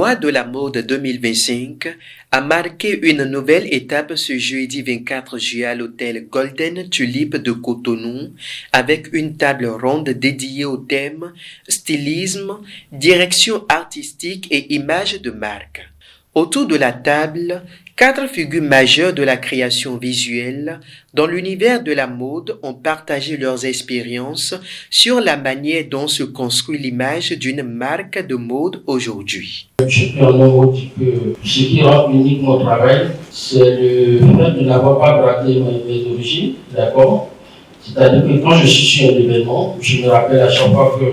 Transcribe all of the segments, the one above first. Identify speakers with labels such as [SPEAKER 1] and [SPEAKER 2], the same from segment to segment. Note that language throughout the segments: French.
[SPEAKER 1] mois de la mode 2025 a marqué une nouvelle étape ce jeudi 24 juillet à l'hôtel Golden Tulip de Cotonou avec une table ronde dédiée au thème stylisme, direction artistique et image de marque. Autour de la table, 4 figures majeures de la création visuelle dans l'univers de la mode ont partagé leurs expériences sur la manière dont se construit l'image d'une marque de mode aujourd'hui.
[SPEAKER 2] Je peux en un petit peu. Ce qui rend unique mon travail, c'est le fait de n'avoir pas braqué mes origines, d'accord? C'est-à-dire que quand je suis sur un événement, je me rappelle à chaque fois que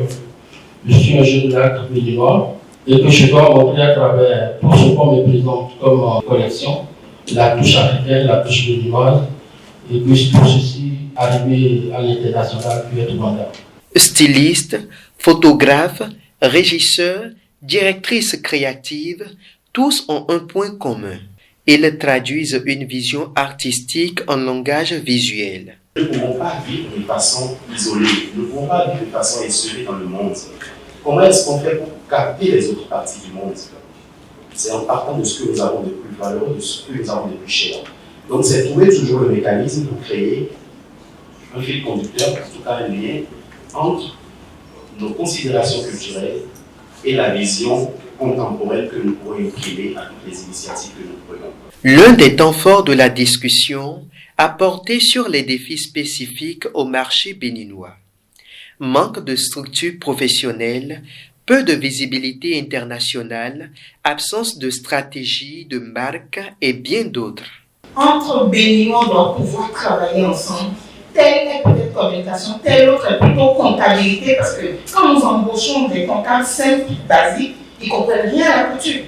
[SPEAKER 2] je suis un jeune acte béninois, et que je dois montrer à travers tout ce qu'on me présente comme collection, la touche africaine, la touche béninoise, et puis tout ceci arriver à l'international puis être vendeur.
[SPEAKER 1] Styliste, photographe, régisseur, directrice créative, tous ont un point commun. Ils traduisent une vision artistique en langage visuel.
[SPEAKER 3] Nous ne pouvons pas vivre de façon isolée, nous ne pouvons pas vivre de façon isolée dans le monde. Comment est-ce qu'on fait pour capter les autres parties du monde? C'est en partant de ce que nous avons de plus valeureux, de ce que nous avons de plus cher. Donc c'est trouver toujours le mécanisme pour créer un fil conducteur, en tout cas un lien entre nos considérations culturelles et la vision contemporaine que nous pourrons imprimer à toutes les initiatives que nous prenons.
[SPEAKER 1] L'un des temps forts de la discussion a porté sur les défis spécifiques au marché béninois. Manque de structure professionnelle, peu de visibilité internationale, absence de stratégie, de marque et bien d'autres.
[SPEAKER 4] Entre Béninois, on doit pouvoir travailler ensemble. Telle est peut-être communication, telle autre est plutôt comptabilité, parce que quand nous embauchons des comptables simples, basiques, ils ne comprennent rien à la couture.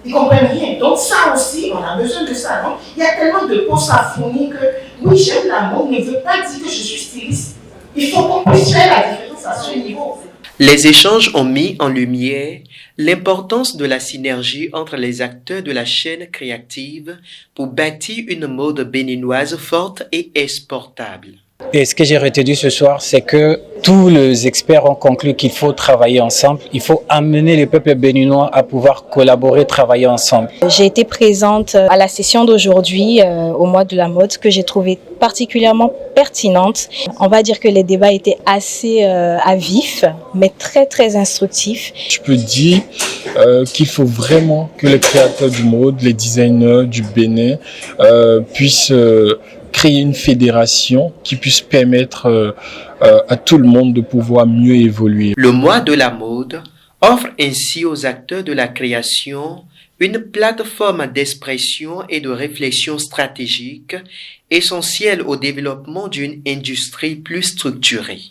[SPEAKER 4] Ils ne comprennent rien. Donc ça aussi, on a besoin de ça. Donc, il y a tellement de postes à fournir que, oui, j'aime la mode, ne veut pas dire que je suis styliste. Il faut qu'on puisse faire la différence à ce niveau.
[SPEAKER 1] Les échanges ont mis en lumière l'importance de la synergie entre les acteurs de la chaîne créative pour bâtir une mode béninoise forte et exportable.
[SPEAKER 5] Et ce que j'ai retenu ce soir, c'est que tous les experts ont conclu qu'il faut travailler ensemble. Il faut amener les peuples béninois à pouvoir collaborer, travailler ensemble.
[SPEAKER 6] J'ai été présente à la session d'aujourd'hui au mois de la mode que j'ai trouvée particulièrement pertinente. On va dire que les débats étaient assez à vif, mais très très instructifs.
[SPEAKER 7] Je peux dire qu'il faut vraiment que les créateurs du mode, les designers du Bénin puissent créer une fédération qui puisse permettre à tout le monde de pouvoir mieux évoluer.
[SPEAKER 1] Le mois de la mode offre ainsi aux acteurs de la création une plateforme d'expression et de réflexion stratégique essentielle au développement d'une industrie plus structurée.